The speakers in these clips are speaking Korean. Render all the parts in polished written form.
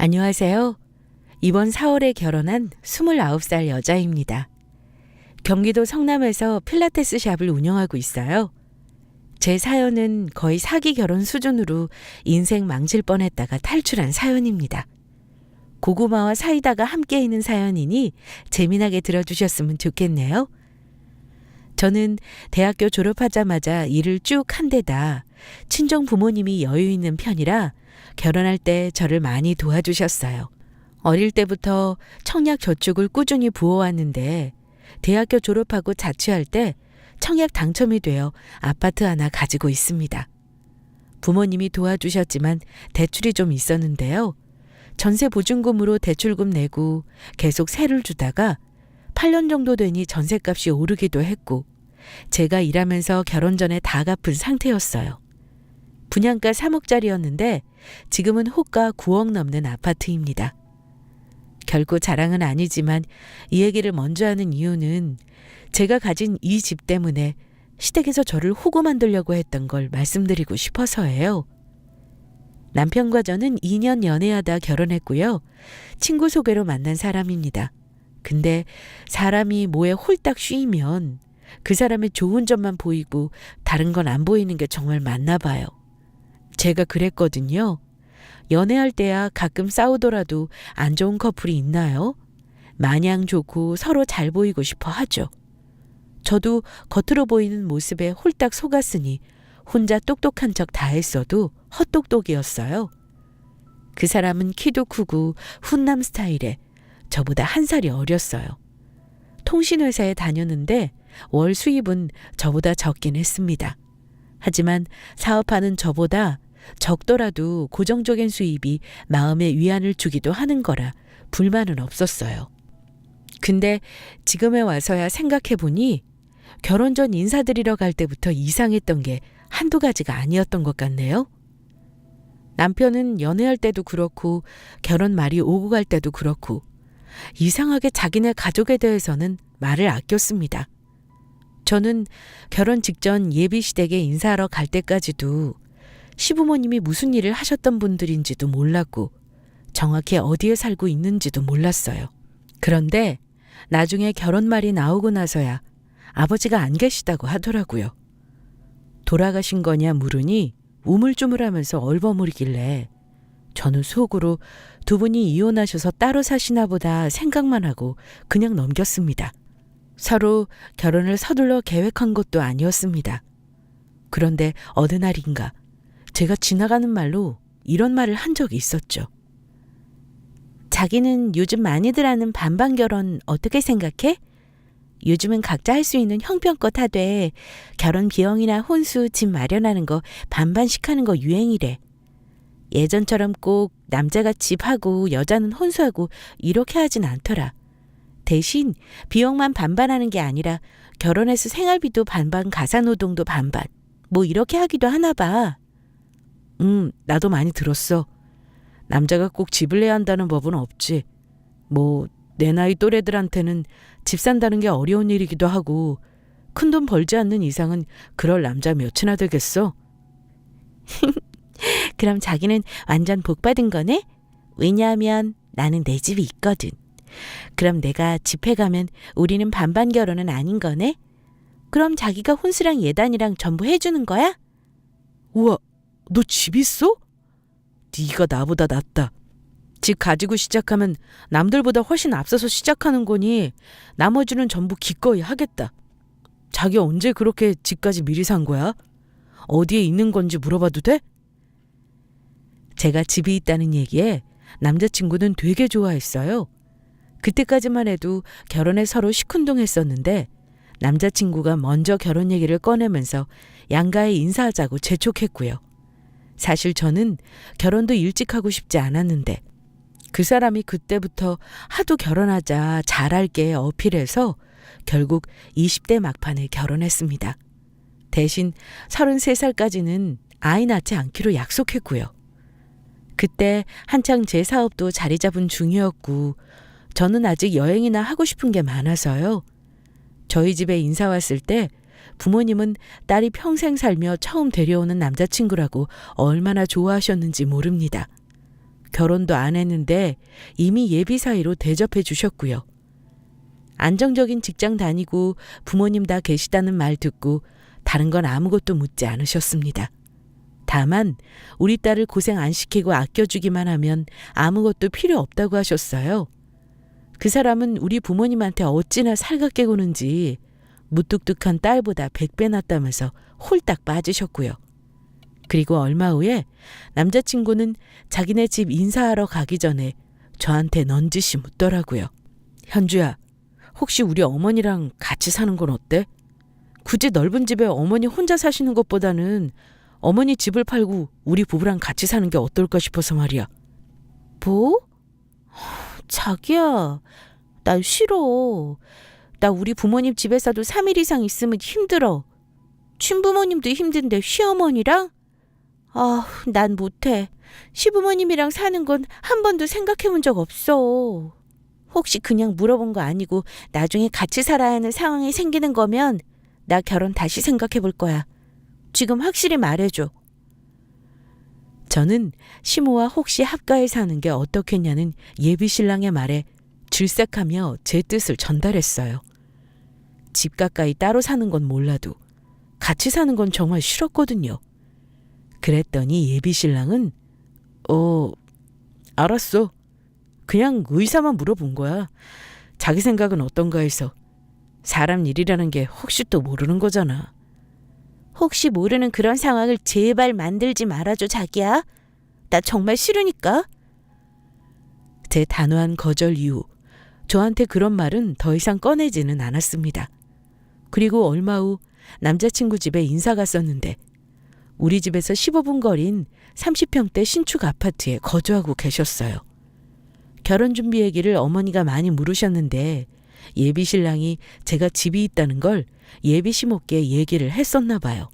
안녕하세요. 이번 4월에 결혼한 29살 여자입니다. 경기도 성남에서 필라테스 샵을 운영하고 있어요. 제 사연은 거의 사기 결혼 수준으로 인생 망칠 뻔했다가 탈출한 사연입니다. 고구마와 사이다가 함께 있는 사연이니 재미나게 들어주셨으면 좋겠네요. 저는 대학교 졸업하자마자 일을 쭉 한 데다 친정 부모님이 여유 있는 편이라 결혼할 때 저를 많이 도와주셨어요. 어릴 때부터 청약 저축을 꾸준히 부어왔는데 대학교 졸업하고 자취할 때 청약 당첨이 되어 아파트 하나 가지고 있습니다. 부모님이 도와주셨지만 대출이 좀 있었는데요. 전세 보증금으로 대출금 내고 계속 세를 주다가 8년 정도 되니 전세값이 오르기도 했고 제가 일하면서 결혼 전에 다 갚은 상태였어요. 분양가 3억짜리였는데 지금은 호가 9억 넘는 아파트입니다. 결코 자랑은 아니지만 이 얘기를 먼저 하는 이유는 제가 가진 이 집 때문에 시댁에서 저를 호구 만들려고 했던 걸 말씀드리고 싶어서예요. 남편과 저는 2년 연애하다 결혼했고요. 친구 소개로 만난 사람입니다. 근데 사람이 뭐에 홀딱 쉬이면 그 사람의 좋은 점만 보이고 다른 건 안 보이는 게 정말 맞나 봐요. 제가 그랬거든요. 연애할 때야 가끔 싸우더라도 안 좋은 커플이 있나요? 마냥 좋고 서로 잘 보이고 싶어 하죠. 저도 겉으로 보이는 모습에 홀딱 속았으니 혼자 똑똑한 척 다 했어도 헛똑똑이었어요. 그 사람은 키도 크고 훈남 스타일에 저보다 한 살이 어렸어요. 통신회사에 다녔는데 월 수입은 저보다 적긴 했습니다. 하지만 사업하는 저보다 적더라도 고정적인 수입이 마음의 위안을 주기도 하는 거라 불만은 없었어요. 근데 지금에 와서야 생각해보니 결혼 전 인사드리러 갈 때부터 이상했던 게 한두 가지가 아니었던 것 같네요. 남편은 연애할 때도 그렇고 결혼 말이 오고 갈 때도 그렇고 이상하게 자기네 가족에 대해서는 말을 아꼈습니다. 저는 결혼 직전 예비시댁에 인사하러 갈 때까지도 시부모님이 무슨 일을 하셨던 분들인지도 몰랐고 정확히 어디에 살고 있는지도 몰랐어요. 그런데 나중에 결혼 말이 나오고 나서야 아버지가 안 계시다고 하더라고요. 돌아가신 거냐 물으니 우물쭈물하면서 얼버무리길래 저는 속으로 두 분이 이혼하셔서 따로 사시나 보다 생각만 하고 그냥 넘겼습니다. 서로 결혼을 서둘러 계획한 것도 아니었습니다. 그런데 어느 날인가 제가 지나가는 말로 이런 말을 한 적이 있었죠. 자기는 요즘 많이들 하는 반반 결혼 어떻게 생각해? 요즘은 각자 할 수 있는 형편껏 하되 결혼 비용이나 혼수, 집 마련하는 거 반반씩 하는 거 유행이래. 예전처럼 꼭 남자가 집하고 여자는 혼수하고 이렇게 하진 않더라. 대신 비용만 반반하는 게 아니라 결혼해서 생활비도 반반, 가사노동도 반반 뭐 이렇게 하기도 하나 봐. 나도 많이 들었어. 남자가 꼭 집을 내야 한다는 법은 없지. 뭐 내 나이 또래들한테는 집 산다는 게 어려운 일이기도 하고 큰돈 벌지 않는 이상은 그럴 남자 몇이나 되겠어? 그럼 자기는 완전 복 받은 거네? 왜냐하면 나는 내 집이 있거든. 그럼 내가 집에 가면 우리는 반반 결혼은 아닌 거네? 그럼 자기가 혼수랑 예단이랑 전부 해주는 거야? 우와, 너 집 있어? 네가 나보다 낫다. 집 가지고 시작하면 남들보다 훨씬 앞서서 시작하는 거니 나머지는 전부 기꺼이 하겠다. 자기 언제 그렇게 집까지 미리 산 거야? 어디에 있는 건지 물어봐도 돼? 제가 집이 있다는 얘기에 남자친구는 되게 좋아했어요. 그때까지만 해도 결혼에 서로 시큰둥했었는데 남자친구가 먼저 결혼 얘기를 꺼내면서 양가에 인사하자고 재촉했고요. 사실 저는 결혼도 일찍 하고 싶지 않았는데 그 사람이 그때부터 하도 결혼하자 잘할게 어필해서 결국 20대 막판에 결혼했습니다. 대신 33살까지는 아이 낳지 않기로 약속했고요. 그때 한창 제 사업도 자리 잡은 중이었고 저는 아직 여행이나 하고 싶은 게 많아서요. 저희 집에 인사 왔을 때 부모님은 딸이 평생 살며 처음 데려오는 남자친구라고 얼마나 좋아하셨는지 모릅니다. 결혼도 안 했는데 이미 예비 사이로 대접해 주셨고요. 안정적인 직장 다니고 부모님 다 계시다는 말 듣고 다른 건 아무것도 묻지 않으셨습니다. 다만 우리 딸을 고생 안 시키고 아껴주기만 하면 아무것도 필요 없다고 하셨어요. 그 사람은 우리 부모님한테 어찌나 살갑게 구는지 무뚝뚝한 딸보다 100배 낫다면서 홀딱 빠지셨고요. 그리고 얼마 후에 남자친구는 자기네 집 인사하러 가기 전에 저한테 넌지시 묻더라고요. 현주야, 혹시 우리 어머니랑 같이 사는 건 어때? 굳이 넓은 집에 어머니 혼자 사시는 것보다는 어머니 집을 팔고 우리 부부랑 같이 사는 게 어떨까 싶어서 말이야. 뭐? 자기야, 나 싫어. 나 우리 부모님 집에서도 3일 이상 있으면 힘들어. 친부모님도 힘든데 시어머니랑? 난 못해. 시부모님이랑 사는 건 한 번도 생각해 본 적 없어. 혹시 그냥 물어본 거 아니고 나중에 같이 살아야 하는 상황이 생기는 거면 나 결혼 다시 생각해 볼 거야. 지금 확실히 말해줘. 저는 시모와 혹시 합가해 사는 게 어떻겠냐는 예비 신랑의 말에 질색하며 제 뜻을 전달했어요. 집 가까이 따로 사는 건 몰라도 같이 사는 건 정말 싫었거든요. 그랬더니 예비 신랑은 알았어. 그냥 의사만 물어본 거야. 자기 생각은 어떤가 해서. 사람 일이라는 게 혹시 또 모르는 거잖아. 혹시 모르는 그런 상황을 제발 만들지 말아줘, 자기야. 나 정말 싫으니까. 제 단호한 거절 이후 저한테 그런 말은 더 이상 꺼내지는 않았습니다. 그리고 얼마 후 남자친구 집에 인사 갔었는데 우리 집에서 15분 거리인 30평대 신축 아파트에 거주하고 계셨어요. 결혼 준비 얘기를 어머니가 많이 물으셨는데 예비 신랑이 제가 집이 있다는 걸 예비 시모께 얘기를 했었나 봐요.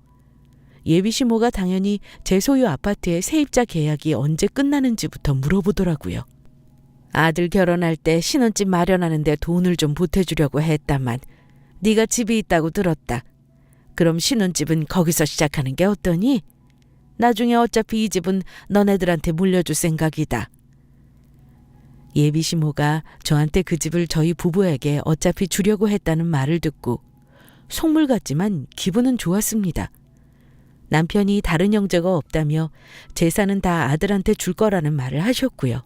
예비 시모가 당연히 제 소유 아파트의 세입자 계약이 언제 끝나는지부터 물어보더라고요. 아들 결혼할 때 신혼집 마련하는데 돈을 좀 보태주려고 했다만 네가 집이 있다고 들었다. 그럼 신혼집은 거기서 시작하는 게 어떠니? 나중에 어차피 이 집은 너네들한테 물려줄 생각이다. 예비 시모가 저한테 그 집을 저희 부부에게 어차피 주려고 했다는 말을 듣고 속물 같지만 기분은 좋았습니다. 남편이 다른 형제가 없다며 재산은 다 아들한테 줄 거라는 말을 하셨고요.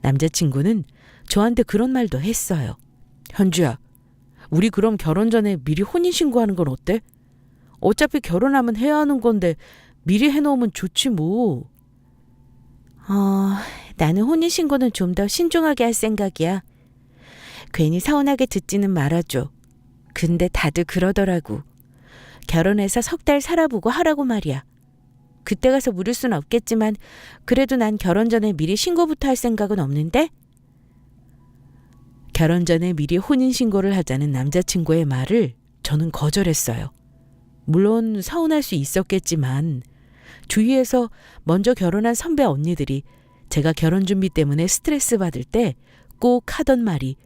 남자친구는 저한테 그런 말도 했어요. 현주야, 우리 그럼 결혼 전에 미리 혼인신고하는 건 어때? 어차피 결혼하면 해야 하는 건데 미리 해놓으면 좋지 뭐. 나는 혼인신고는 좀 더 신중하게 할 생각이야. 괜히 서운하게 듣지는 말아줘. 근데 다들 그러더라고. 결혼해서 석 달 살아보고 하라고 말이야. 그때 가서 물을 순 없겠지만 그래도 난 결혼 전에 미리 신고부터 할 생각은 없는데? 결혼 전에 미리 혼인신고를 하자는 남자친구의 말을 저는 거절했어요. 물론 서운할 수 있었겠지만 주위에서 먼저 결혼한 선배 언니들이 제가 결혼 준비 때문에 스트레스 받을 때 꼭 하던 말이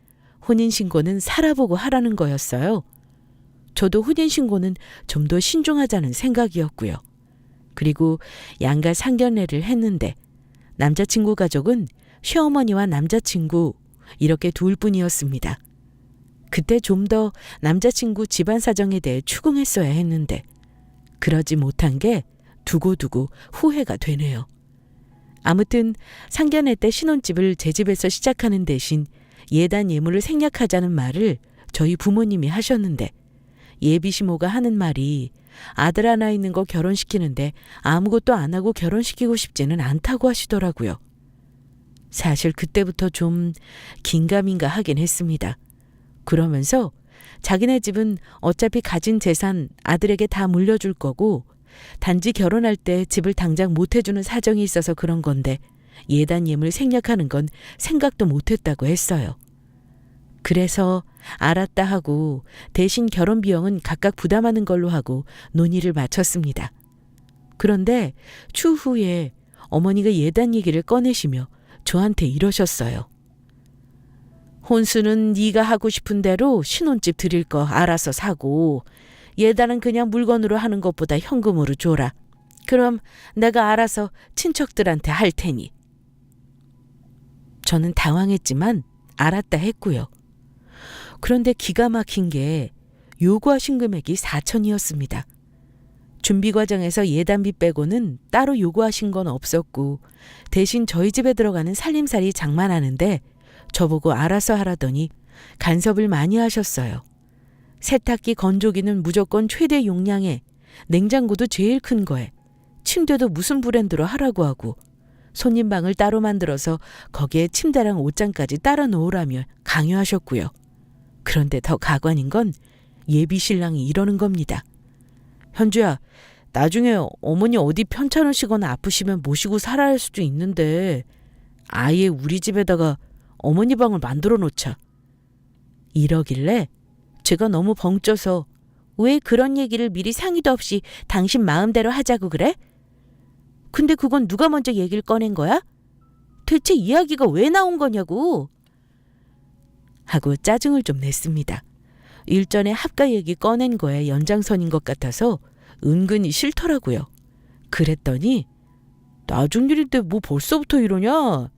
혼인신고는 살아보고 하라는 거였어요. 저도 혼인신고는 좀 더 신중하자는 생각이었고요. 그리고 양가 상견례를 했는데 남자친구 가족은 시어머니와 남자친구 이렇게 둘뿐이었습니다. 그때 좀 더 남자친구 집안 사정에 대해 추궁했어야 했는데 그러지 못한 게 두고두고 후회가 되네요. 아무튼 상견례 때 신혼집을 제 집에서 시작하는 대신 예단 예물을 생략하자는 말을 저희 부모님이 하셨는데 예비 시모가 하는 말이 아들 하나 있는 거 결혼시키는데 아무것도 안 하고 결혼시키고 싶지는 않다고 하시더라고요. 사실 그때부터 좀 긴가민가 하긴 했습니다. 그러면서 자기네 집은 어차피 가진 재산 아들에게 다 물려줄 거고 단지 결혼할 때 집을 당장 못 해주는 사정이 있어서 그런 건데 예단 예물 생략하는 건 생각도 못했다고 했어요. 그래서 알았다 하고 대신 결혼 비용은 각각 부담하는 걸로 하고 논의를 마쳤습니다. 그런데 추후에 어머니가 예단 얘기를 꺼내시며 저한테 이러셨어요. 혼수는 네가 하고 싶은 대로 신혼집 드릴 거 알아서 사고 예단은 그냥 물건으로 하는 것보다 현금으로 줘라. 그럼 내가 알아서 친척들한테 할 테니. 저는 당황했지만 알았다 했고요. 그런데 기가 막힌 게 요구하신 금액이 4천이었습니다. 준비 과정에서 예단비 빼고는 따로 요구하신 건 없었고 대신 저희 집에 들어가는 살림살이 장만하는데 저보고 알아서 하라더니 간섭을 많이 하셨어요. 세탁기, 건조기는 무조건 최대 용량에, 냉장고도 제일 큰 거에, 침대도 무슨 브랜드로 하라고 하고 손님방을 따로 만들어서 거기에 침대랑 옷장까지 따라 놓으라며 강요하셨고요. 그런데 더 가관인 건 예비 신랑이 이러는 겁니다. 현주야, 나중에 어머니 어디 편찮으시거나 아프시면 모시고 살아야 할 수도 있는데 아예 우리 집에다가 어머니 방을 만들어 놓자. 이러길래 제가 너무 벙쪄서 왜 그런 얘기를 미리 상의도 없이 당신 마음대로 하자고 그래? 근데 그건 누가 먼저 얘기를 꺼낸 거야? 대체 이야기가 왜 나온 거냐고. 하고 짜증을 좀 냈습니다. 일전에 합가 얘기 꺼낸 거에 연장선인 것 같아서 은근히 싫더라고요. 그랬더니 나중 일인데 뭐 벌써부터 이러냐?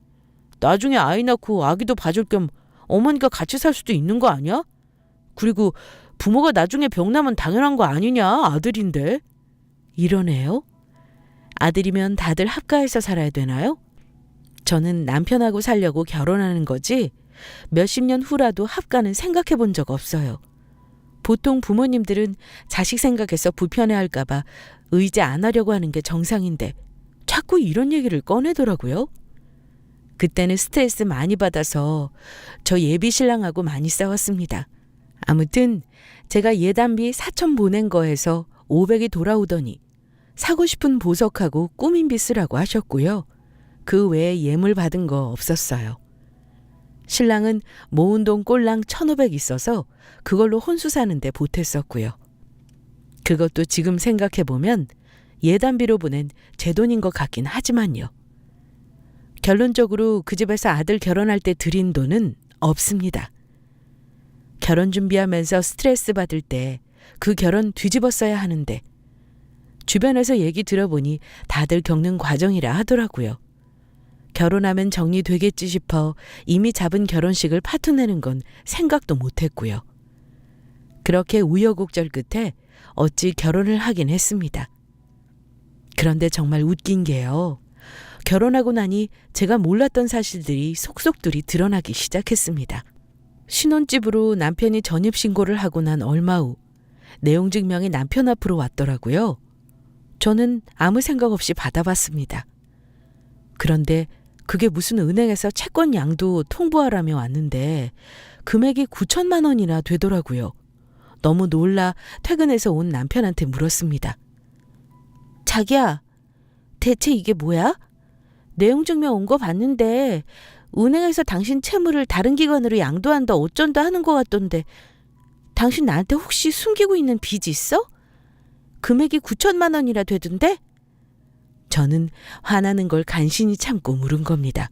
나중에 아이 낳고 아기도 봐줄 겸 어머니가 같이 살 수도 있는 거 아니야? 그리고 부모가 나중에 병나면 당연한 거 아니냐? 아들인데. 이러네요. 아들이면 다들 합가해서 살아야 되나요? 저는 남편하고 살려고 결혼하는 거지 몇십 년 후라도 합가는 생각해 본 적 없어요. 보통 부모님들은 자식 생각해서 불편해할까 봐 의지 안 하려고 하는 게 정상인데 자꾸 이런 얘기를 꺼내더라고요. 그때는 스트레스 많이 받아서 저 예비 신랑하고 많이 싸웠습니다. 아무튼 제가 예단비 4천 보낸 거에서 500이 돌아오더니 사고 싶은 보석하고 꾸민비 쓰라고 하셨고요. 그 외에 예물 받은 거 없었어요. 신랑은 모은 돈 꼴랑 1,500 있어서 그걸로 혼수 사는데 보탰었고요. 그것도 지금 생각해보면 예단비로 보낸 제 돈인 것 같긴 하지만요. 결론적으로 그 집에서 아들 결혼할 때 드린 돈은 없습니다. 결혼 준비하면서 스트레스 받을 때 그 결혼 뒤집었어야 하는데 주변에서 얘기 들어보니 다들 겪는 과정이라 하더라고요. 결혼하면 정리되겠지 싶어 이미 잡은 결혼식을 파토내는 건 생각도 못했고요. 그렇게 우여곡절 끝에 어찌 결혼을 하긴 했습니다. 그런데 정말 웃긴 게요. 결혼하고 나니 제가 몰랐던 사실들이 속속들이 드러나기 시작했습니다. 신혼집으로 남편이 전입신고를 하고 난 얼마 후 내용 증명이 남편 앞으로 왔더라고요. 저는 아무 생각 없이 받아봤습니다. 그런데 그게 무슨 은행에서 채권 양도 통보하라며 왔는데 금액이 9천만 원이나 되더라고요. 너무 놀라 퇴근해서 온 남편한테 물었습니다. 자기야, 대체 이게 뭐야? 내용 증명 온 거 봤는데 은행에서 당신 채무를 다른 기관으로 양도한다 어쩐다 하는 것 같던데 당신 나한테 혹시 숨기고 있는 빚이 있어? 금액이 9천만 원이나 되던데? 저는 화나는 걸 간신히 참고 물은 겁니다.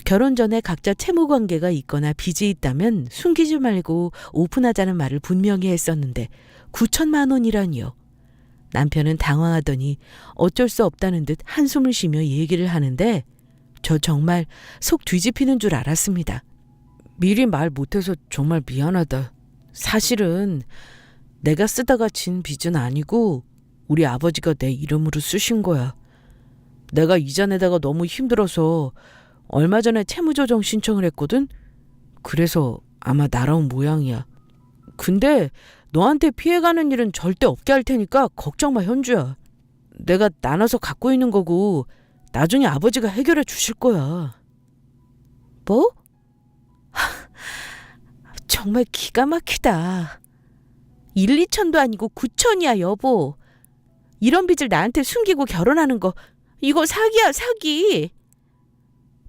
결혼 전에 각자 채무 관계가 있거나 빚이 있다면 숨기지 말고 오픈하자는 말을 분명히 했었는데 9천만 원이라니요. 남편은 당황하더니 어쩔 수 없다는 듯 한숨을 쉬며 얘기를 하는데 저 정말 속 뒤집히는 줄 알았습니다. 미리 말 못해서 정말 미안하다. 사실은 내가 쓰다가 진 빚은 아니고 우리 아버지가 내 이름으로 쓰신 거야. 내가 이자 내다가 너무 힘들어서 얼마 전에 채무조정 신청을 했거든. 그래서 아마 날아온 모양이야. 근데 너한테 피해가는 일은 절대 없게 할 테니까 걱정 마, 현주야. 내가 나눠서 갖고 있는 거고 나중에 아버지가 해결해 주실 거야. 뭐? 정말 기가 막히다. 1, 2천도 아니고 9천이야, 여보. 이런 빚을 나한테 숨기고 결혼하는 거 이거 사기야, 사기.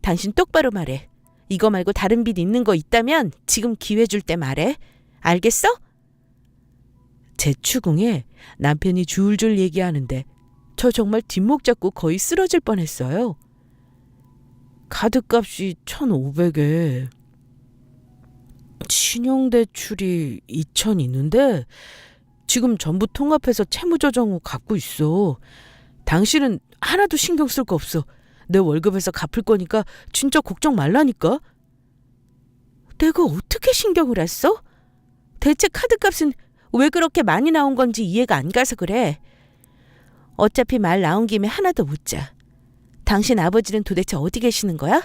당신 똑바로 말해. 이거 말고 다른 빚 있는 거 있다면 지금 기회 줄 때 말해. 알겠어? 제 추궁에 남편이 줄줄 얘기하는데 저 정말 뒷목 잡고 거의 쓰러질 뻔했어요. 카드값이 1,500에 신용대출이 2천 있는데 지금 전부 통합해서 채무조정 후 갚고 있어. 당신은 하나도 신경 쓸 거 없어. 내 월급에서 갚을 거니까 진짜 걱정 말라니까. 내가 어떻게 신경을 했어? 대체 카드값은 왜 그렇게 많이 나온 건지 이해가 안 가서 그래. 어차피 말 나온 김에 하나 더 묻자. 당신 아버지는 도대체 어디 계시는 거야?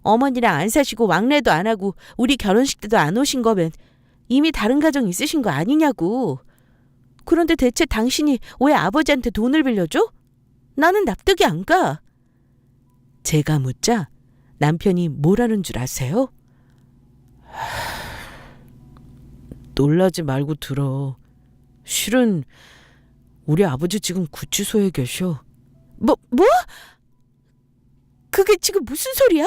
어머니랑 안 사시고 왕래도 안 하고 우리 결혼식 때도 안 오신 거면 이미 다른 가정 있으신 거 아니냐고. 그런데 대체 당신이 왜 아버지한테 돈을 빌려줘? 나는 납득이 안 가. 제가 묻자 남편이 뭐라는 줄 아세요? 놀라지 말고 들어. 실은 우리 아버지 지금 구치소에 계셔. 뭐? 그게 지금 무슨 소리야?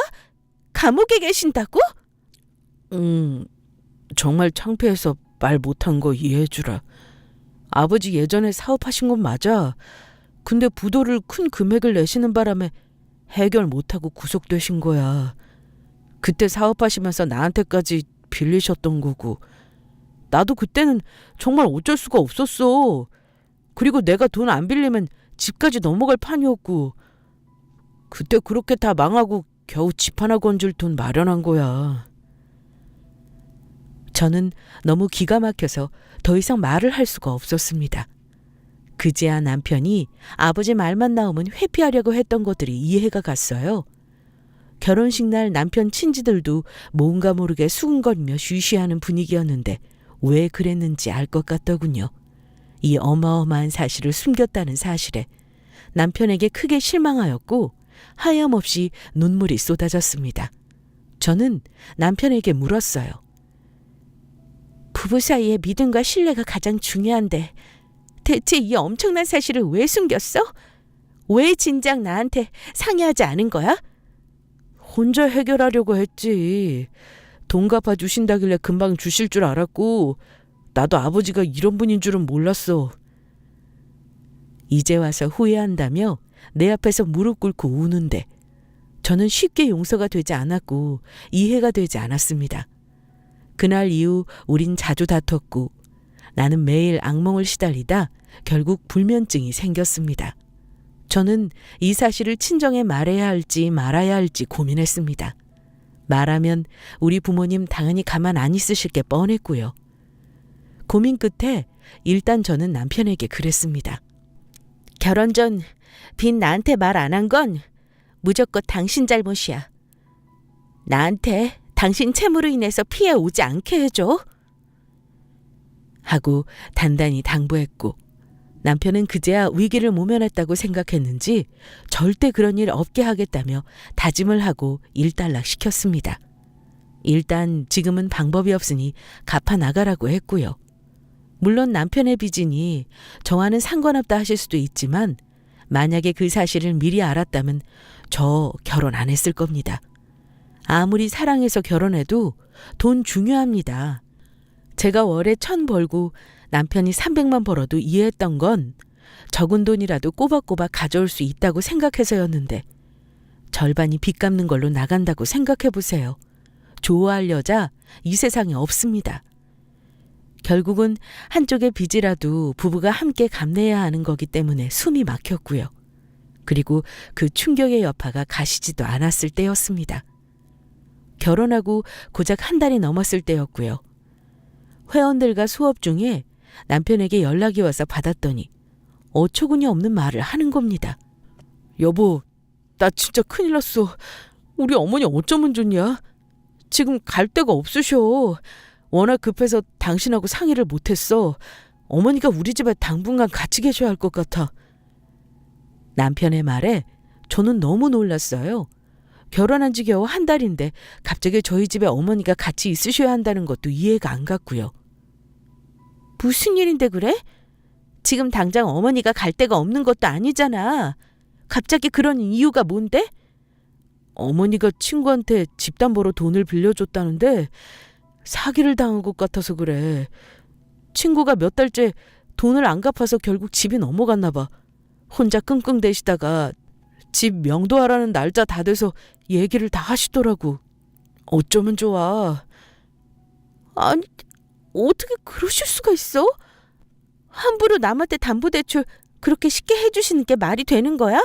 감옥에 계신다고? 정말 창피해서 말 못한 거 이해해주라. 아버지 예전에 사업하신 건 맞아. 근데 부도를 큰 금액을 내시는 바람에 해결 못하고 구속되신 거야. 그때 사업하시면서 나한테까지 빌리셨던 거고. 나도 그때는 정말 어쩔 수가 없었어. 그리고 내가 돈 안 빌리면 집까지 넘어갈 판이었고. 그때 그렇게 다 망하고 겨우 집 하나 건질 돈 마련한 거야. 저는 너무 기가 막혀서 더 이상 말을 할 수가 없었습니다. 그제야 남편이 아버지 말만 나오면 회피하려고 했던 것들이 이해가 갔어요. 결혼식 날 남편 친지들도 뭔가 모르게 수근거리며 쉬쉬하는 분위기였는데 왜 그랬는지 알 것 같더군요. 이 어마어마한 사실을 숨겼다는 사실에 남편에게 크게 실망하였고 하염없이 눈물이 쏟아졌습니다. 저는 남편에게 물었어요. 부부 사이의 믿음과 신뢰가 가장 중요한데 대체 이 엄청난 사실을 왜 숨겼어? 왜 진작 나한테 상의하지 않은 거야? 혼자 해결하려고 했지. 돈 갚아주신다길래 금방 주실 줄 알았고 나도 아버지가 이런 분인 줄은 몰랐어. 이제 와서 후회한다며 내 앞에서 무릎 꿇고 우는데 저는 쉽게 용서가 되지 않았고 이해가 되지 않았습니다. 그날 이후 우린 자주 다퉜고 나는 매일 악몽을 시달리다 결국 불면증이 생겼습니다. 저는 이 사실을 친정에 말해야 할지 말아야 할지 고민했습니다. 말하면 우리 부모님 당연히 가만 안 있으실 게 뻔했고요. 고민 끝에 일단 저는 남편에게 그랬습니다. 결혼 전 빈 나한테 말 안 한 건 무조건 당신 잘못이야. 나한테 당신 채무로 인해서 피해 오지 않게 해줘. 하고 단단히 당부했고 남편은 그제야 위기를 모면했다고 생각했는지 절대 그런 일 없게 하겠다며 다짐을 하고 일단락시켰습니다. 일단 지금은 방법이 없으니 갚아 나가라고 했고요. 물론 남편의 빚이니 저와는 상관없다 하실 수도 있지만 만약에 그 사실을 미리 알았다면 저 결혼 안 했을 겁니다. 아무리 사랑해서 결혼해도 돈 중요합니다. 제가 월에 1,000 벌고 남편이 300만 벌어도 이해했던 건 적은 돈이라도 꼬박꼬박 가져올 수 있다고 생각해서였는데 절반이 빚 갚는 걸로 나간다고 생각해 보세요. 좋아할 여자 이 세상에 없습니다. 결국은 한쪽의 빚이라도 부부가 함께 갚내야 하는 거기 때문에 숨이 막혔고요. 그리고 그 충격의 여파가 가시지도 않았을 때였습니다. 결혼하고 고작 한 달이 넘었을 때였고요. 회원들과 수업 중에 남편에게 연락이 와서 받았더니 어처구니 없는 말을 하는 겁니다. 여보, 나 진짜 큰일 났어. 우리 어머니 어쩌면 좋냐? 지금 갈 데가 없으셔. 워낙 급해서 당신하고 상의를 못했어. 어머니가 우리 집에 당분간 같이 계셔야 할 것 같아. 남편의 말에 저는 너무 놀랐어요. 결혼한 지 겨우 한 달인데 갑자기 저희 집에 어머니가 같이 있으셔야 한다는 것도 이해가 안 갔고요. 무슨 일인데 그래? 지금 당장 어머니가 갈 데가 없는 것도 아니잖아. 갑자기 그런 이유가 뭔데? 어머니가 친구한테 집담보로 돈을 빌려줬다는데 사기를 당한 것 같아서 그래. 친구가 몇 달째 돈을 안 갚아서 결국 집이 넘어갔나 봐. 혼자 끙끙대시다가 집 명도하라는 날짜 다 돼서 얘기를 다 하시더라고. 어쩌면 좋아. 아니, 어떻게 그러실 수가 있어? 함부로 남한테 담보대출 그렇게 쉽게 해주시는 게 말이 되는 거야?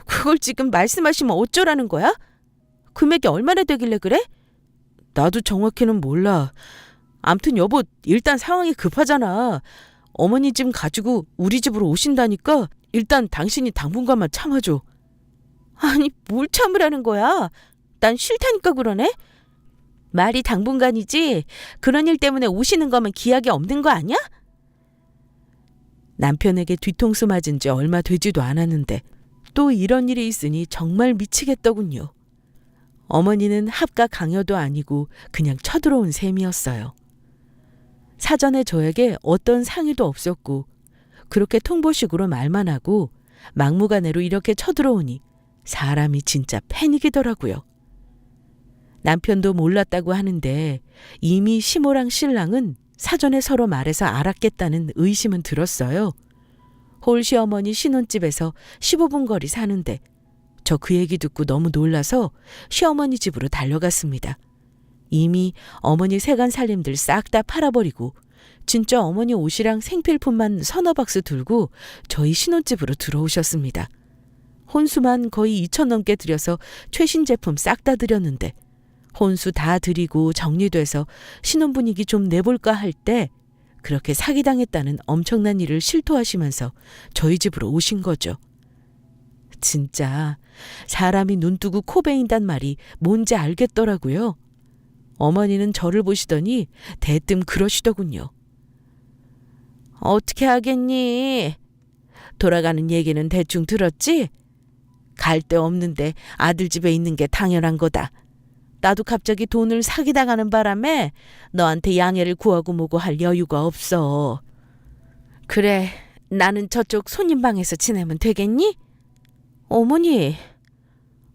그걸 지금 말씀하시면 어쩌라는 거야? 금액이 얼마나 되길래 그래? 나도 정확히는 몰라. 암튼 여보, 일단 상황이 급하잖아. 어머니 집 가지고 우리 집으로 오신다니까 일단 당신이 당분간만 참아줘. 아니, 뭘 참으라는 거야? 난 싫다니까 그러네? 말이 당분간이지 그런 일 때문에 오시는 거면 기약이 없는 거 아니야? 남편에게 뒤통수 맞은 지 얼마 되지도 않았는데 또 이런 일이 있으니 정말 미치겠더군요. 어머니는 합가 강요도 아니고 그냥 쳐들어온 셈이었어요. 사전에 저에게 어떤 상의도 없었고 그렇게 통보식으로 말만 하고 막무가내로 이렇게 쳐들어오니 사람이 진짜 패닉이더라고요. 남편도 몰랐다고 하는데 이미 시모랑 신랑은 사전에 서로 말해서 알았겠다는 의심은 들었어요. 홀 시어머니 신혼집에서 15분 거리 사는데 저 그 얘기 듣고 너무 놀라서 시어머니 집으로 달려갔습니다. 이미 어머니 세간 살림들 싹 다 팔아버리고 진짜 어머니 옷이랑 생필품만 서너 박스 들고 저희 신혼집으로 들어오셨습니다. 혼수만 거의 2천 넘게 들여서 최신 제품 싹 다 드렸는데 혼수 다 드리고 정리돼서 신혼 분위기 좀 내볼까 할 때 그렇게 사기당했다는 엄청난 일을 실토하시면서 저희 집으로 오신 거죠. 진짜 사람이 눈 뜨고 코 베인단 말이 뭔지 알겠더라고요. 어머니는 저를 보시더니 대뜸 그러시더군요. 어떻게 하겠니? 돌아가는 얘기는 대충 들었지? 갈 데 없는데 아들 집에 있는 게 당연한 거다. 나도 갑자기 돈을 사기당하는 바람에 너한테 양해를 구하고 뭐고 할 여유가 없어. 그래, 나는 저쪽 손님 방에서 지내면 되겠니? 어머니,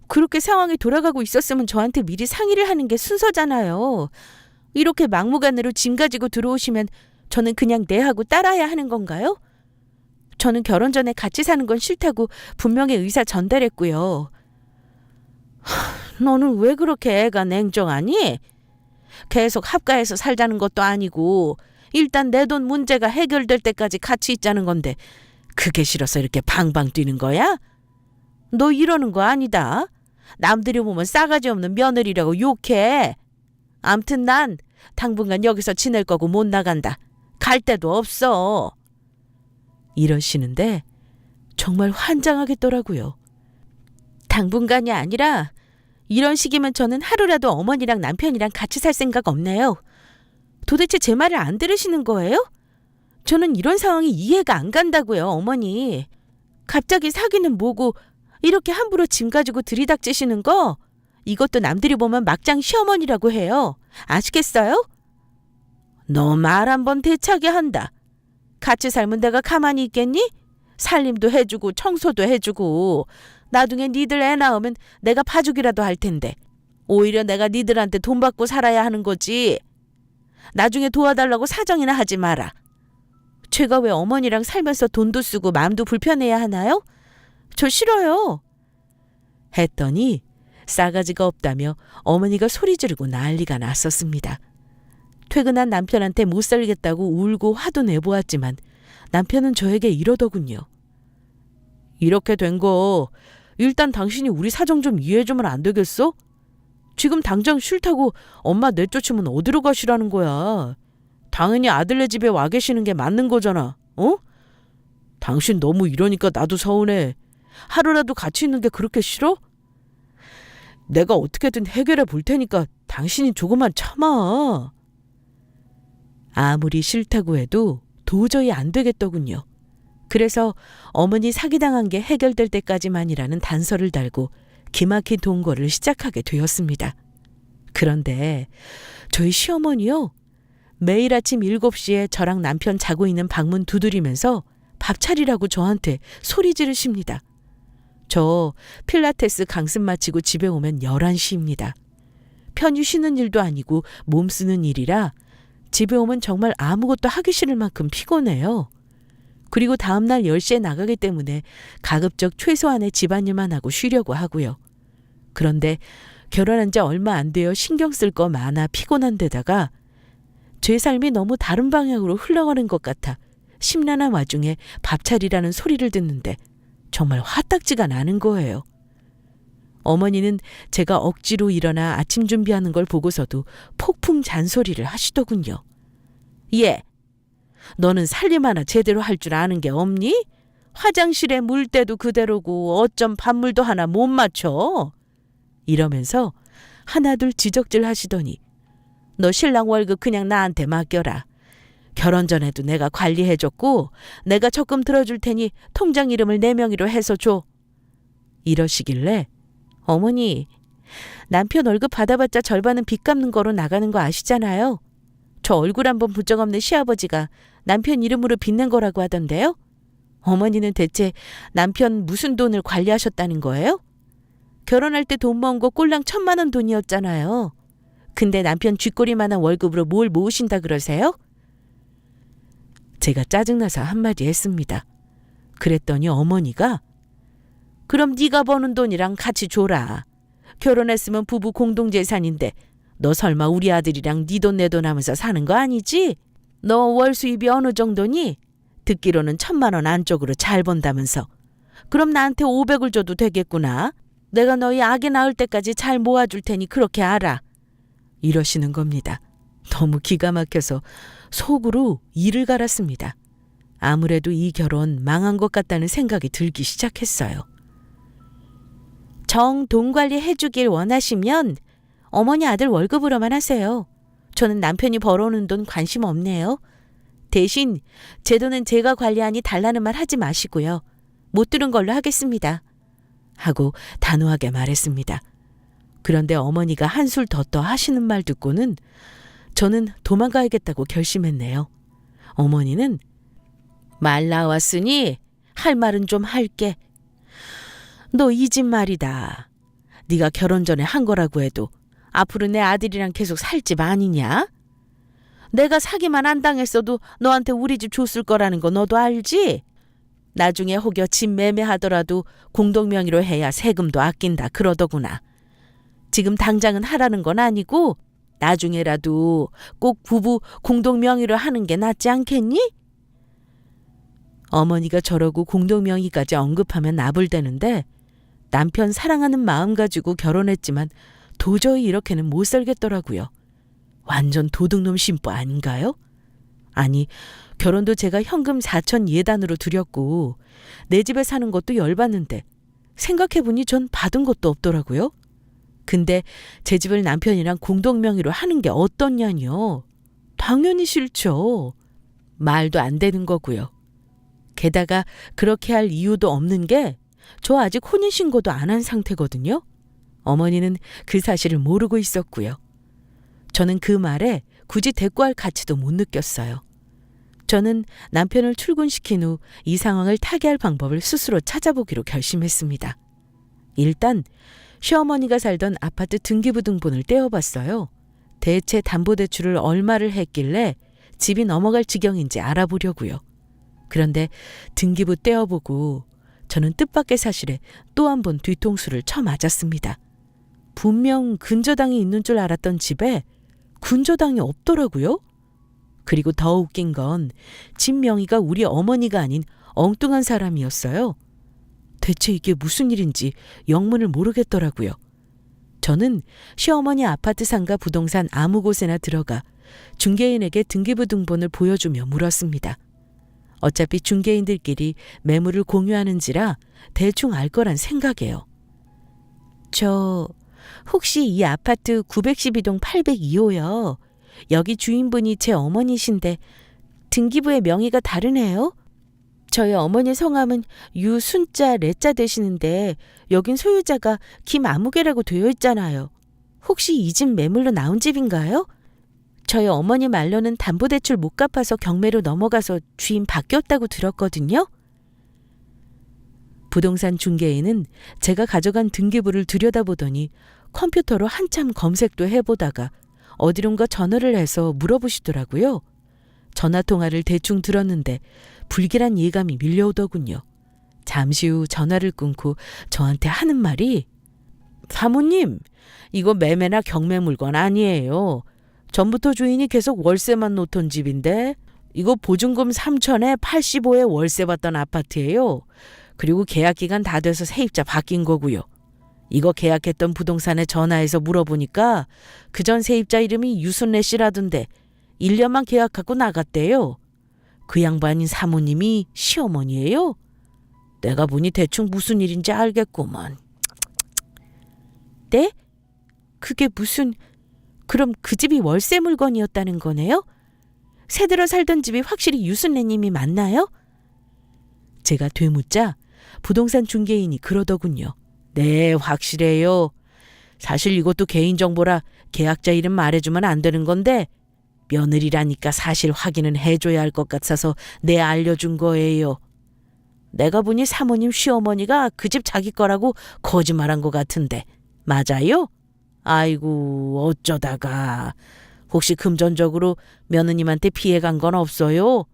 그렇게 상황이 돌아가고 있었으면 저한테 미리 상의를 하는 게 순서잖아요. 이렇게 막무가내로 짐 가지고 들어오시면 저는 그냥 네 하고 따라야 하는 건가요? 저는 결혼 전에 같이 사는 건 싫다고 분명히 의사 전달했고요. 너는 왜 그렇게 애가 냉정하니? 계속 합가해서 살자는 것도 아니고 일단 내 돈 문제가 해결될 때까지 같이 있자는 건데 그게 싫어서 이렇게 방방 뛰는 거야? 너 이러는 거 아니다. 남들이 보면 싸가지 없는 며느리라고 욕해. 암튼 난 당분간 여기서 지낼 거고 못 나간다. 갈 데도 없어. 이러시는데 정말 환장하겠더라고요. 당분간이 아니라 이런 식이면 저는 하루라도 어머니랑 남편이랑 같이 살 생각 없네요. 도대체 제 말을 안 들으시는 거예요? 저는 이런 상황이 이해가 안 간다고요, 어머니. 갑자기 사귀는 뭐고 이렇게 함부로 짐 가지고 들이닥치시는 거 이것도 남들이 보면 막장 시어머니라고 해요. 아시겠어요? 너 말 한번 대차게 한다. 같이 살면 내가 가만히 있겠니? 살림도 해주고 청소도 해주고 나중에 니들 애 낳으면 내가 봐주기라도 할 텐데 오히려 내가 니들한테 돈 받고 살아야 하는 거지. 나중에 도와달라고 사정이나 하지 마라. 제가 왜 어머니랑 살면서 돈도 쓰고 마음도 불편해야 하나요? 저 싫어요. 했더니 싸가지가 없다며 어머니가 소리 지르고 난리가 났었습니다. 퇴근한 남편한테 못 살겠다고 울고 화도 내보았지만 남편은 저에게 이러더군요. 이렇게 된 거 일단 당신이 우리 사정 좀 이해해주면 안 되겠어? 지금 당장 싫다고 엄마 내쫓으면 어디로 가시라는 거야. 당연히 아들네 집에 와 계시는 게 맞는 거잖아. 어? 당신 너무 이러니까 나도 서운해. 하루라도 같이 있는 게 그렇게 싫어? 내가 어떻게든 해결해 볼 테니까 당신이 조금만 참아. 아무리 싫다고 해도 도저히 안 되겠더군요. 그래서 어머니 사기당한 게 해결될 때까지만이라는 단서를 달고 기막힌 동거를 시작하게 되었습니다. 그런데 저희 시어머니요. 매일 아침 7시에 저랑 남편 자고 있는 방문 두드리면서 밥 차리라고 저한테 소리 지르십니다. 저 필라테스 강습 마치고 집에 오면 11시입니다. 편히 쉬는 일도 아니고 몸 쓰는 일이라 집에 오면 정말 아무것도 하기 싫을 만큼 피곤해요. 그리고 다음날 10시에 나가기 때문에 가급적 최소한의 집안일만 하고 쉬려고 하고요. 그런데 결혼한 지 얼마 안 되어 신경 쓸 거 많아 피곤한 데다가 제 삶이 너무 다른 방향으로 흘러가는 것 같아 심란한 와중에 밥 차리라는 소리를 듣는데 정말 화딱지가 나는 거예요. 어머니는 제가 억지로 일어나 아침 준비하는 걸 보고서도 폭풍 잔소리를 하시더군요. 예, 너는 살림 하나 제대로 할 줄 아는 게 없니? 화장실에 물때도 그대로고 어쩜 밥물도 하나 못 맞춰? 이러면서 하나둘 지적질 하시더니 너 신랑 월급 그냥 나한테 맡겨라. 결혼 전에도 내가 관리해줬고 내가 적금 들어줄 테니 통장 이름을 내 명의로 해서 줘. 이러시길래 어머니, 남편 월급 받아봤자 절반은 빚 갚는 거로 나가는 거 아시잖아요. 저 얼굴 한번 본 적 없는 시아버지가 남편 이름으로 빚낸 거라고 하던데요. 어머니는 대체 남편 무슨 돈을 관리하셨다는 거예요? 결혼할 때 돈 모은 거 꼴랑 1,000만 원 돈이었잖아요. 근데 남편 쥐꼬리만한 월급으로 뭘 모으신다 그러세요? 제가 짜증나서 한마디 했습니다. 그랬더니 어머니가 그럼 네가 버는 돈이랑 같이 줘라. 결혼했으면 부부 공동재산인데 너 설마 우리 아들이랑 네 돈 내 돈 하면서 사는 거 아니지? 너 월 수입이 어느 정도니? 듣기로는 1,000만 원 안쪽으로 잘 번다면서. 그럼 나한테 500을 줘도 되겠구나. 내가 너희 아기 낳을 때까지 잘 모아줄 테니 그렇게 알아. 이러시는 겁니다. 너무 기가 막혀서 속으로 이를 갈았습니다. 아무래도 이 결혼 망한 것 같다는 생각이 들기 시작했어요. 정 돈 관리 해주길 원하시면 어머니 아들 월급으로만 하세요. 저는 남편이 벌어오는 돈 관심 없네요. 대신 제 돈은 제가 관리하니 달라는 말 하지 마시고요. 못 들은 걸로 하겠습니다. 하고 단호하게 말했습니다. 그런데 어머니가 한술 더 하시는 말 듣고는 저는 도망가야겠다고 결심했네요. 어머니는 말 나왔으니 할 말은 좀 할게. 너 이 집 말이다. 네가 결혼 전에 한 거라고 해도 앞으로 내 아들이랑 계속 살 집 아니냐? 내가 사기만 안 당했어도 너한테 우리 집 줬을 거라는 거 너도 알지? 나중에 혹여 집 매매하더라도 공동명의로 해야 세금도 아낀다 그러더구나. 지금 당장은 하라는 건 아니고 나중에라도 꼭 부부 공동명의로 하는 게 낫지 않겠니? 어머니가 저러고 공동명의까지 언급하면 나불대는데 남편 사랑하는 마음 가지고 결혼했지만 도저히 이렇게는 못 살겠더라고요. 완전 도둑놈 심보 아닌가요? 아니, 결혼도 제가 현금 4천 예단으로 드렸고 내 집에 사는 것도 열받는데 생각해보니 전 받은 것도 없더라고요. 근데 제 집을 남편이랑 공동명의로 하는 게 어떻냐뇨. 당연히 싫죠. 말도 안 되는 거고요. 게다가 그렇게 할 이유도 없는 게 저 아직 혼인신고도 안 한 상태거든요. 어머니는 그 사실을 모르고 있었고요. 저는 그 말에 굳이 대꾸할 가치도 못 느꼈어요. 저는 남편을 출근시킨 후 이 상황을 타개할 방법을 스스로 찾아보기로 결심했습니다. 일단 시어머니가 살던 아파트 등기부등본을 떼어봤어요. 대체 담보대출을 얼마를 했길래 집이 넘어갈 지경인지 알아보려고요. 그런데 등기부 떼어보고 저는 뜻밖의 사실에 또 한 번 뒤통수를 쳐맞았습니다. 분명 근저당이 있는 줄 알았던 집에 근저당이 없더라고요. 그리고 더 웃긴 건 집 명의가 우리 어머니가 아닌 엉뚱한 사람이었어요. 대체 이게 무슨 일인지 영문을 모르겠더라고요. 저는 시어머니 아파트 상가 부동산 아무 곳에나 들어가 중개인에게 등기부 등본을 보여주며 물었습니다. 어차피 중개인들끼리 매물을 공유하는지라 대충 알 거란 생각이에요. 저 혹시 이 아파트 912동 802호요. 여기 주인분이 제 어머니신데 등기부의 명의가 다르네요. 저희 어머니 성함은 유순자 레자 되시는데 여긴 소유자가 김아무개라고 되어 있잖아요. 혹시 이 집 매물로 나온 집인가요? 저희 어머니 말로는 담보대출 못 갚아서 경매로 넘어가서 주인 바뀌었다고 들었거든요. 부동산 중개인은 제가 가져간 등기부를 들여다보더니 컴퓨터로 한참 검색도 해보다가 어디론가 전화를 해서 물어보시더라고요. 전화통화를 대충 들었는데 불길한 예감이 밀려오더군요. 잠시 후 전화를 끊고 저한테 하는 말이 사모님, 이거 매매나 경매 물건 아니에요. 전부터 주인이 계속 월세만 놓던 집인데 이거 보증금 3천에 85에 월세 받던 아파트예요. 그리고 계약 기간 다 돼서 세입자 바뀐 거고요. 이거 계약했던 부동산에 전화해서 물어보니까 그전 세입자 이름이 유순래 씨라던데 1년만 계약하고 나갔대요. 그 양반인 사모님이 시어머니예요. 내가 보니 대충 무슨 일인지 알겠구먼. 네? 그게 무슨... 그럼 그 집이 월세 물건이었다는 거네요? 새들어 살던 집이 확실히 유순래님이 맞나요? 제가 되묻자 부동산 중개인이 그러더군요. 네, 확실해요. 사실 이것도 개인정보라 계약자 이름 말해주면 안 되는 건데 며느리라니까 사실 확인은 해줘야 할 것 같아서 내 알려준 거예요. 내가 보니 사모님 시어머니가 그 집 자기 거라고 거짓말한 것 같은데 맞아요? 아이고 어쩌다가 혹시 금전적으로 며느님한테 피해간 건 없어요?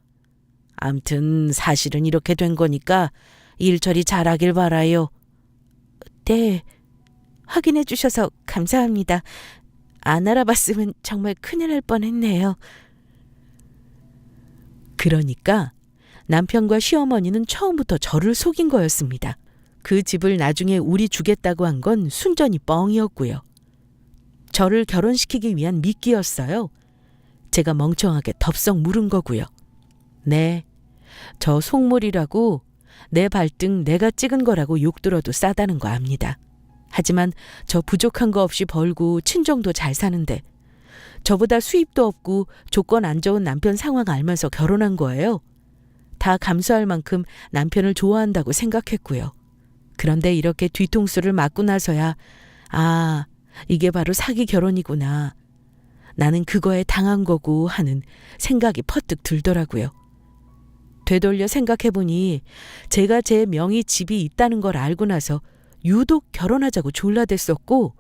암튼 사실은 이렇게 된 거니까 일 처리 잘하길 바라요. 네, 확인해 주셔서 감사합니다. 안 알아봤으면 정말 큰일 날 뻔했네요. 그러니까 남편과 시어머니는 처음부터 저를 속인 거였습니다. 그 집을 나중에 우리 주겠다고 한 건 순전히 뻥이었고요. 저를 결혼시키기 위한 미끼였어요. 제가 멍청하게 덥석 물은 거고요. 네, 저 속물이라고 내 발등 내가 찍은 거라고 욕 들어도 싸다는 거 압니다. 하지만 저 부족한 거 없이 벌고 친정도 잘 사는데 저보다 수입도 없고 조건 안 좋은 남편 상황 알면서 결혼한 거예요. 다 감수할 만큼 남편을 좋아한다고 생각했고요. 그런데 이렇게 뒤통수를 맞고 나서야 아, 이게 바로 사기 결혼이구나. 나는 그거에 당한 거고 하는 생각이 퍼뜩 들더라고요. 되돌려 생각해보니 제가 제 명의 집이 있다는 걸 알고 나서 유독 결혼하자고 졸라댔었고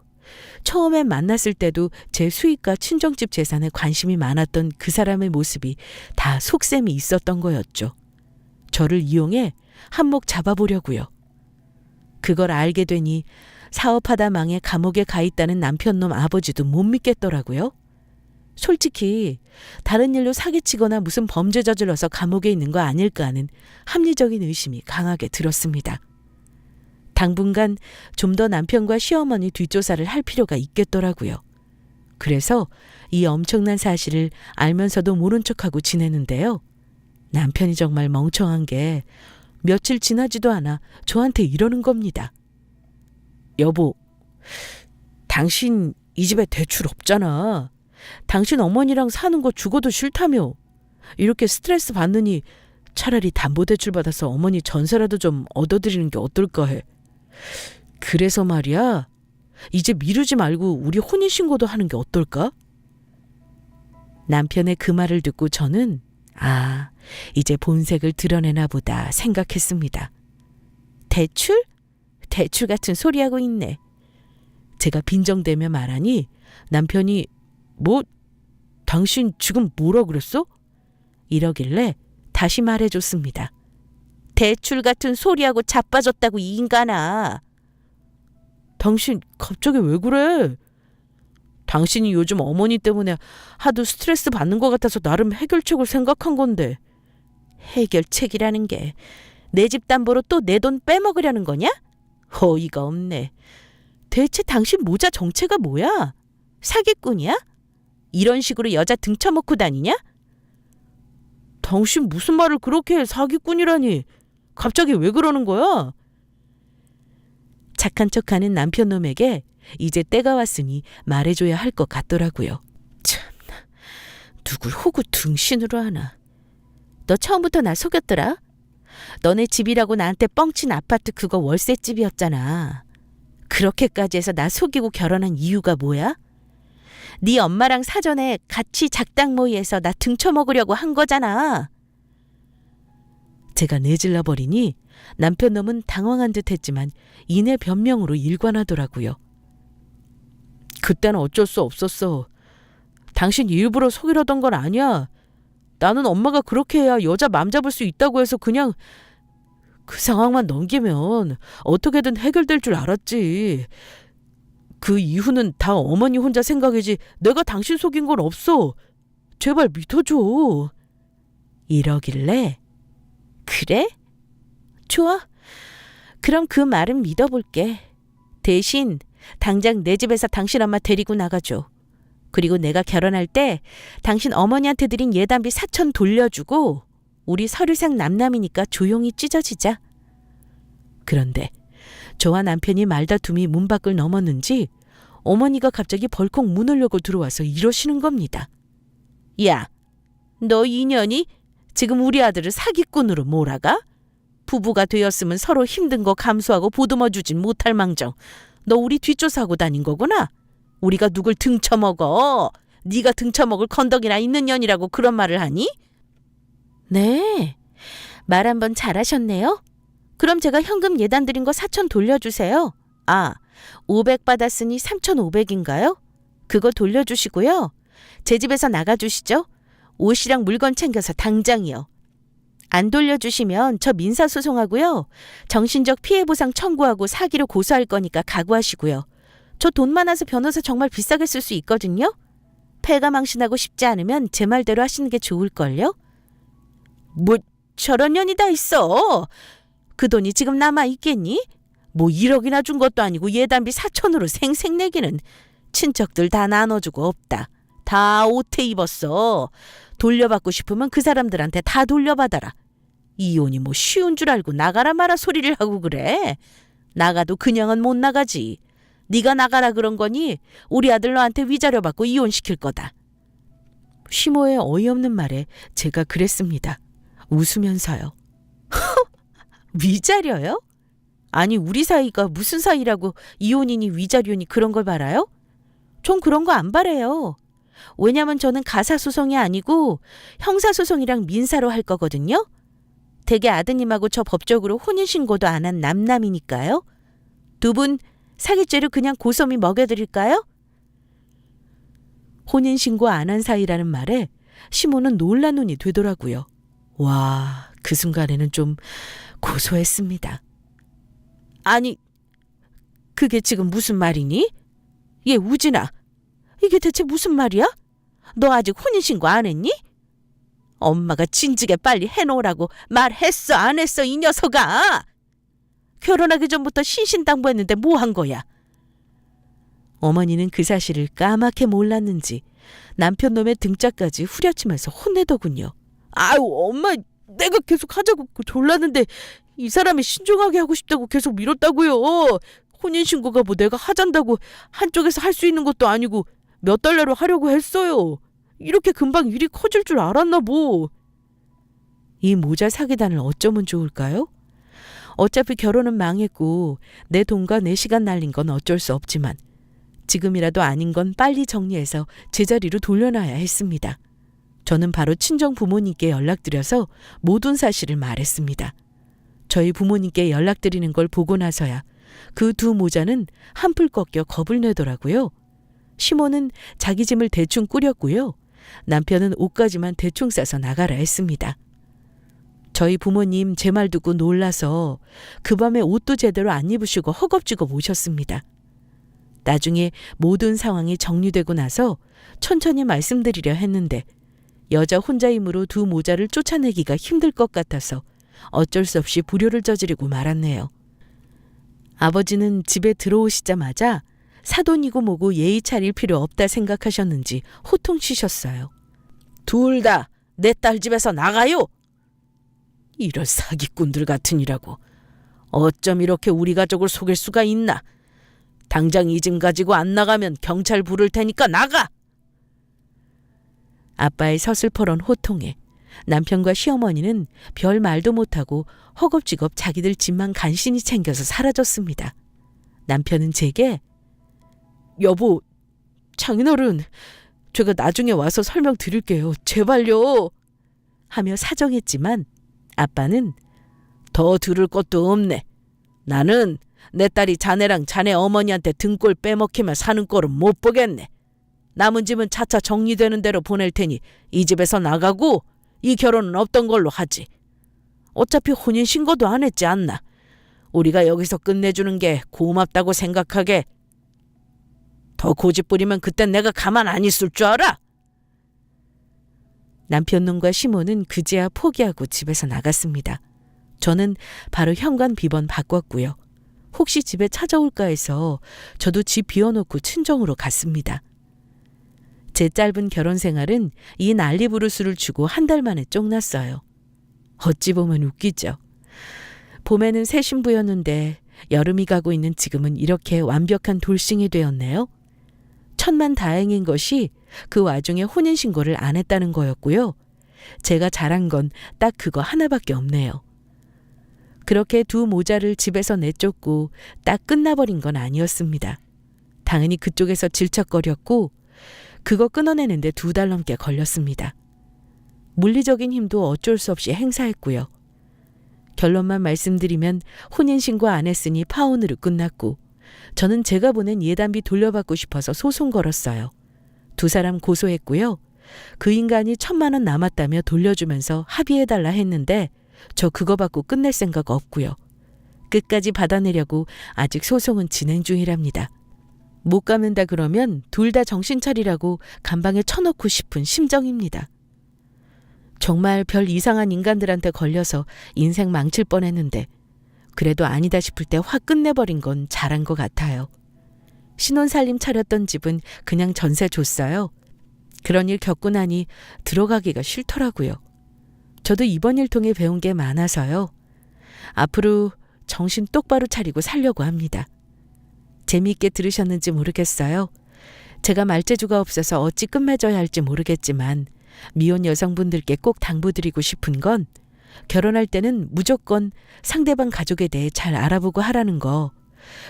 처음에 만났을 때도 제 수입과 친정집 재산에 관심이 많았던 그 사람의 모습이 다 속셈이 있었던 거였죠. 저를 이용해 한몫 잡아보려고요. 그걸 알게 되니 사업하다 망해 감옥에 가 있다는 남편놈 아버지도 못 믿겠더라고요. 솔직히 다른 일로 사기치거나 무슨 범죄 저질러서 감옥에 있는 거 아닐까 하는 합리적인 의심이 강하게 들었습니다. 당분간 좀 더 남편과 시어머니 뒷조사를 할 필요가 있겠더라고요. 그래서 이 엄청난 사실을 알면서도 모른 척하고 지내는데요. 남편이 정말 멍청한 게 며칠 지나지도 않아 저한테 이러는 겁니다. 여보, 당신 이 집에 대출 없잖아. 당신 어머니랑 사는 거 죽어도 싫다며. 이렇게 스트레스 받느니 차라리 담보대출 받아서 어머니 전세라도 좀 얻어드리는 게 어떨까 해. 그래서 말이야. 이제 미루지 말고 우리 혼인신고도 하는 게 어떨까? 남편의 그 말을 듣고 저는 이제 본색을 드러내나 보다 생각했습니다. 대출? 대출 같은 소리하고 있네. 제가 빈정대며 말하니 남편이 뭐? 당신 지금 뭐라 그랬어? 이러길래 다시 말해줬습니다. 대출 같은 소리하고 자빠졌다고 이 인간아. 당신 갑자기 왜 그래? 당신이 요즘 어머니 때문에 하도 스트레스 받는 것 같아서 나름 해결책을 생각한 건데. 해결책이라는 게 내 집 담보로 또 내 돈 빼먹으려는 거냐? 어이가 없네. 대체 당신 모자 정체가 뭐야? 사기꾼이야? 이런 식으로 여자 등쳐먹고 다니냐? 당신 무슨 말을 그렇게 해. 사기꾼이라니. 갑자기 왜 그러는 거야? 착한 척하는 남편놈에게 이제 때가 왔으니 말해줘야 할 것 같더라고요. 참나, 누굴 호구 등신으로 하나. 너 처음부터 날 속였더라? 너네 집이라고 나한테 뻥친 아파트 그거 월세집이었잖아. 그렇게까지 해서 나 속이고 결혼한 이유가 뭐야? 네 엄마랑 사전에 같이 작당 모의해서 나 등쳐먹으려고 한 거잖아. 제가 내질러 버리니 남편놈은 당황한 듯 했지만 이내 변명으로 일관하더라고요. 그때는 어쩔 수 없었어. 당신 일부러 속이려던 건 아니야. 나는 엄마가 그렇게 해야 여자 맘 잡을 수 있다고 해서 그냥 그 상황만 넘기면 어떻게든 해결될 줄 알았지. 그 이후는 다 어머니 혼자 생각이지 내가 당신 속인 건 없어. 제발 믿어줘. 이러길래 그래? 좋아. 그럼 그 말은 믿어볼게. 대신 당장 내 집에서 당신 엄마 데리고 나가줘. 그리고 내가 결혼할 때 당신 어머니한테 드린 예단비 4천 돌려주고 우리 서류상 남남이니까 조용히 찢어지자. 그런데 저와 남편이 말다툼이 문 밖을 넘었는지 어머니가 갑자기 벌컥 문을 열고 들어와서 이러시는 겁니다. 야, 너 인연이 지금 우리 아들을 사기꾼으로 몰아가? 부부가 되었으면 서로 힘든 거 감수하고 보듬어주진 못할 망정 너 우리 뒷조사하고 다닌 거구나. 우리가 누굴 등쳐먹어. 네가 등쳐먹을 건덕이나 있는 년이라고 그런 말을 하니? 네, 말 한번 잘하셨네요. 그럼 제가 현금 예단 드린 거 4천 돌려주세요. 아, 500 받았으니 3,500인가요? 그거 돌려주시고요. 제 집에서 나가주시죠. 옷이랑 물건 챙겨서 당장이요. 안 돌려주시면 저 민사소송하고요. 정신적 피해보상 청구하고 사기로 고소할 거니까 각오하시고요. 저 돈 많아서 변호사 정말 비싸게 쓸 수 있거든요. 패가 망신하고 싶지 않으면 제 말대로 하시는 게 좋을걸요? 뭐 저런 년이 다 있어. 그 돈이 지금 남아있겠니? 뭐 1억이나 준 것도 아니고 예단비 4천으로 생색 내기는. 친척들 다 나눠주고 없다. 다 오태 입었어. 돌려받고 싶으면 그 사람들한테 다 돌려받아라. 이혼이 뭐 쉬운 줄 알고 나가라 마라 소리를 하고 그래. 나가도 그냥은 못 나가지. 네가 나가라 그런 거니 우리 아들 너한테 위자료 받고 이혼시킬 거다. 시모의 어이없는 말에 제가 그랬습니다. 웃으면서요. 위자료요? 아니 우리 사이가 무슨 사이라고 이혼이니 위자료니 그런 걸 바라요? 전 그런 거 안 바래요. 왜냐면 저는 가사소송이 아니고 형사소송이랑 민사로 할 거거든요. 대개 아드님하고 저 법적으로 혼인신고도 안 한 남남이니까요. 두 분 사기죄로 그냥 고소미 먹여드릴까요? 혼인신고 안 한 사이라는 말에 시모는 놀란 눈이 되더라고요. 와, 그 순간에는 좀 고소했습니다. 아니, 그게 지금 무슨 말이니? 얘 우진아, 이게 대체 무슨 말이야? 너 아직 혼인신고 안 했니? 엄마가 진즉에 빨리 해놓으라고 말했어 안 했어 이 녀석아. 결혼하기 전부터 신신당부했는데 뭐 한 거야? 어머니는 그 사실을 까맣게 몰랐는지 남편 놈의 등짝까지 후려치면서 혼내더군요. 아유 엄마, 내가 계속 하자고 졸랐는데 이 사람이 신중하게 하고 싶다고 계속 밀었다고요. 혼인신고가 뭐 내가 하잔다고 한쪽에서 할 수 있는 것도 아니고 몇 달 내로 하려고 했어요. 이렇게 금방 일이 커질 줄 알았나 뭐. 이 모자 사기단을 어쩌면 좋을까요? 어차피 결혼은 망했고 내 돈과 내 시간 날린 건 어쩔 수 없지만 지금이라도 아닌 건 빨리 정리해서 제자리로 돌려놔야 했습니다. 저는 바로 친정 부모님께 연락드려서 모든 사실을 말했습니다. 저희 부모님께 연락드리는 걸 보고 나서야 그 두 모자는 한풀 꺾여 겁을 내더라고요. 시모는 자기 짐을 대충 꾸렸고요. 남편은 옷까지만 대충 싸서 나가라 했습니다. 저희 부모님 제 말 듣고 놀라서 그 밤에 옷도 제대로 안 입으시고 허겁지겁 오셨습니다. 나중에 모든 상황이 정리되고 나서 천천히 말씀드리려 했는데 여자 혼자이므로 두 모자를 쫓아내기가 힘들 것 같아서 어쩔 수 없이 불효를 저지르고 말았네요. 아버지는 집에 들어오시자마자 사돈이고 뭐고 예의 차릴 필요 없다 생각하셨는지 호통치셨어요. 둘 다 내 딸 집에서 나가요. 이런 사기꾼들 같으니라고. 어쩜 이렇게 우리 가족을 속일 수가 있나. 당장 이 짐 가지고 안 나가면 경찰 부를 테니까 나가. 아빠의 서슬퍼런 호통에 남편과 시어머니는 별 말도 못하고 허겁지겁 자기들 집만 간신히 챙겨서 사라졌습니다. 남편은 제게 여보, 장인어른, 제가 나중에 와서 설명드릴게요. 제발요. 하며 사정했지만 아빠는 더 들을 것도 없네. 나는 내 딸이 자네랑 자네 어머니한테 등골 빼먹히며 사는 꼴은 못 보겠네. 남은 집은 차차 정리되는 대로 보낼 테니 이 집에서 나가고 이 결혼은 없던 걸로 하지. 어차피 혼인신고도 안 했지 않나. 우리가 여기서 끝내주는 게 고맙다고 생각하게. 더 고집 부리면 그땐 내가 가만 안 있을 줄 알아? 남편 놈과 시모는 그제야 포기하고 집에서 나갔습니다. 저는 바로 현관 비번 바꿨고요. 혹시 집에 찾아올까 해서 저도 집 비워놓고 친정으로 갔습니다. 제 짧은 결혼 생활은 이 난리부르스를 주고 한 달 만에 쫑났어요. 어찌 보면 웃기죠. 봄에는 새 신부였는데 여름이 가고 있는 지금은 이렇게 완벽한 돌싱이 되었네요. 천만다행인 것이 그 와중에 혼인신고를 안 했다는 거였고요. 제가 잘한 건 딱 그거 하나밖에 없네요. 그렇게 두 모자를 집에서 내쫓고 딱 끝나버린 건 아니었습니다. 당연히 그쪽에서 질척거렸고 그거 끊어내는데 2달 넘게 걸렸습니다. 물리적인 힘도 어쩔 수 없이 행사했고요. 결론만 말씀드리면 혼인신고 안 했으니 파혼으로 끝났고 저는 제가 보낸 예단비 돌려받고 싶어서 소송 걸었어요. 2사람 고소했고요. 그 인간이 1,000만 원 남았다며 돌려주면서 합의해달라 했는데 저 그거 받고 끝낼 생각 없고요. 끝까지 받아내려고 아직 소송은 진행 중이랍니다. 못 갚는다 그러면 둘 다 정신 차리라고 감방에 쳐넣고 싶은 심정입니다. 정말 별 이상한 인간들한테 걸려서 인생 망칠 뻔했는데 그래도 아니다 싶을 때 확 끝내버린 건 잘한 것 같아요. 신혼살림 차렸던 집은 그냥 전세 줬어요. 그런 일 겪고 나니 들어가기가 싫더라고요. 저도 이번 일 통해 배운 게 많아서요. 앞으로 정신 똑바로 차리고 살려고 합니다. 재미있게 들으셨는지 모르겠어요. 제가 말재주가 없어서 어찌 끝맺어야 할지 모르겠지만 미혼 여성분들께 꼭 당부드리고 싶은 건 결혼할 때는 무조건 상대방 가족에 대해 잘 알아보고 하라는 거,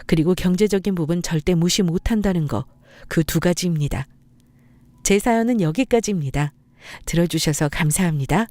그리고 경제적인 부분 절대 무시 못한다는 거, 그 2가지입니다. 제 사연은 여기까지입니다. 들어주셔서 감사합니다.